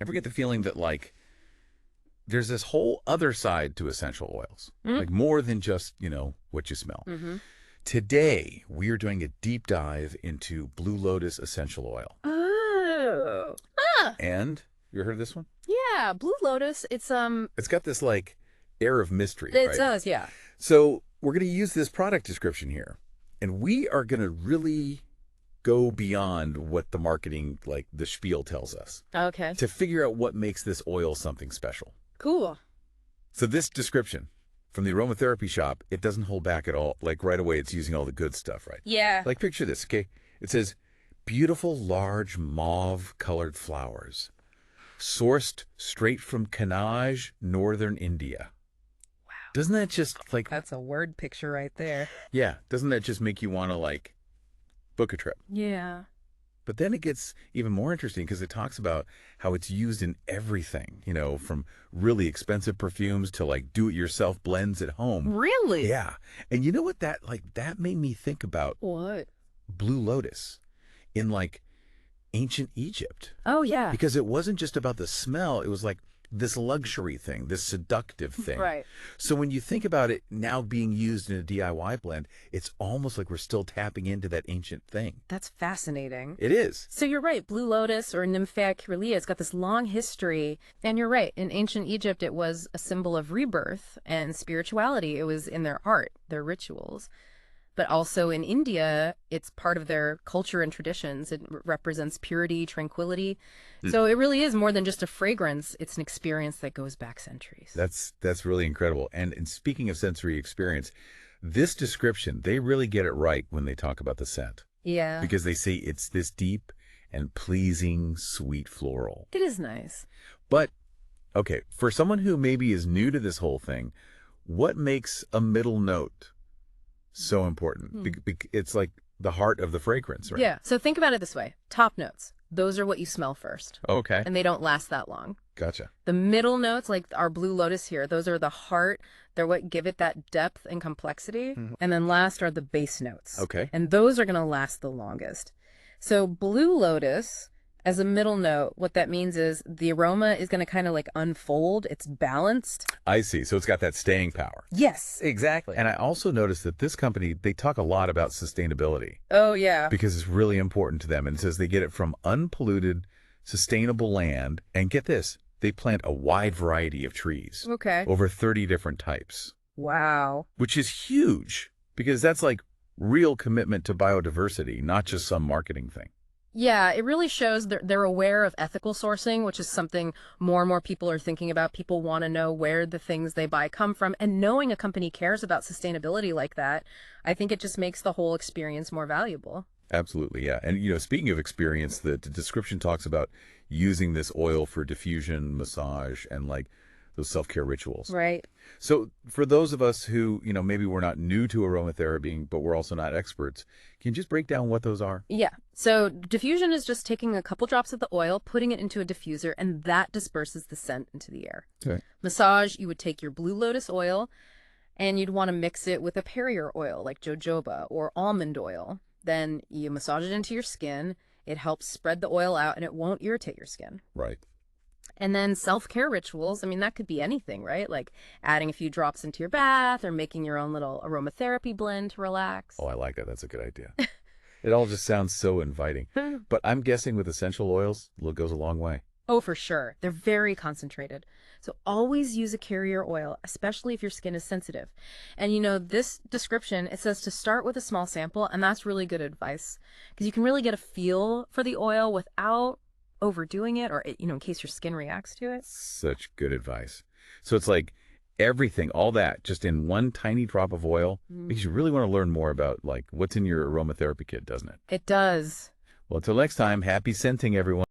ever get the feeling that like there's this whole other side to essential oils, like more than just, what you smell. Today, we are doing a deep dive into Blue Lotus Essential Oil. Oh. Ah. And you heard of this one? Yeah, Blue Lotus, it's got this like air of mystery, it right? does, yeah. So we're going to use this product description here, and we are going to really go beyond what the marketing, like the spiel tells us, Okay. to figure out what makes this oil something special. Cool. So this description from the aromatherapy shop, it doesn't hold back at all. Like right away, it's using all the good stuff, right? Yeah. Like picture this, okay? It says, beautiful, large, mauve-colored flowers, sourced straight from Kannauj, northern India. Wow. Doesn't that just like... That's a word picture right there. Yeah, doesn't that just make you want to like book a trip? Yeah. But then it gets even more interesting because it talks about how it's used in everything, from really expensive perfumes to like do-it-yourself blends at home. Really? Yeah. And you know what that made me think about? What? Blue Lotus in like ancient Egypt. Oh, yeah. Because it wasn't just about the smell. It was like this luxury thing, this seductive thing. Right. So when you think about it now being used in a DIY blend, it's almost like we're still tapping into that ancient thing. That's fascinating. It is. So you're right. Blue Lotus or Nymphaea Caerulea, it's got this long history. And you're right. In ancient Egypt, it was a symbol of rebirth and spirituality. It was in their art, their rituals. But also in India, it's part of their culture and traditions. It represents purity, tranquility. So it really is more than just a fragrance. It's an experience that goes back centuries. That's really incredible. And speaking of sensory experience, this description, they really get it right when they talk about the scent. Yeah. Because they say it's this deep and pleasing, sweet floral. It is nice. But, okay, for someone who maybe is new to this whole thing, what makes a middle note so important? It's like the heart of the fragrance, right? Yeah. So think about it this way. Top notes. Those are what you smell first. Okay. And they don't last that long. Gotcha. The middle notes, like our Blue Lotus here, those are the heart. They're what give it that depth and complexity. And then last are the base notes. Okay. And those are going to last the longest. So Blue Lotus, as a middle note, what that means is the aroma is going to kind of like unfold. It's balanced. I see. So it's got that staying power. Yes, exactly. And I also noticed that this company, they talk a lot about sustainability. Oh, yeah. Because it's really important to them. And it says they get it from unpolluted, sustainable land. And get this, they plant a wide variety of trees. Okay. Over 30 different types. Wow. Which is huge because that's like real commitment to biodiversity, not just some marketing thing. Yeah, it really shows they're aware of ethical sourcing, which is something more and more people are thinking about. People want to know where the things they buy come from. And knowing a company cares about sustainability like that, I think it just makes the whole experience more valuable. Absolutely, yeah. And, speaking of experience, the description talks about using this oil for diffusion, massage, and like those self-care rituals. Right. So for those of us who, maybe we're not new to aromatherapy, but we're also not experts, can you just break down what those are? Yeah. So diffusion is just taking a couple drops of the oil, putting it into a diffuser, and that disperses the scent into the air. Okay. Massage, you would take your Blue Lotus oil, and you'd want to mix it with a Perrier oil like jojoba or almond oil. Then you massage it into your skin. It helps spread the oil out, and it won't irritate your skin. Right. And then self-care rituals, I mean, that could be anything, right? Like adding a few drops into your bath or making your own little aromatherapy blend to relax. Oh, I like that. That's a good idea. It all just sounds so inviting. But I'm guessing with essential oils, it goes a long way. Oh, for sure. They're very concentrated. So always use a carrier oil, especially if your skin is sensitive. And this description, it says to start with a small sample, and that's really good advice because you can really get a feel for the oil without overdoing it or, in case your skin reacts to it. Such good advice. So it's like everything, all that, just in one tiny drop of oil, because you really want to learn more about like what's in your aromatherapy kit, doesn't it? It does. Well, until next time, happy scenting, everyone.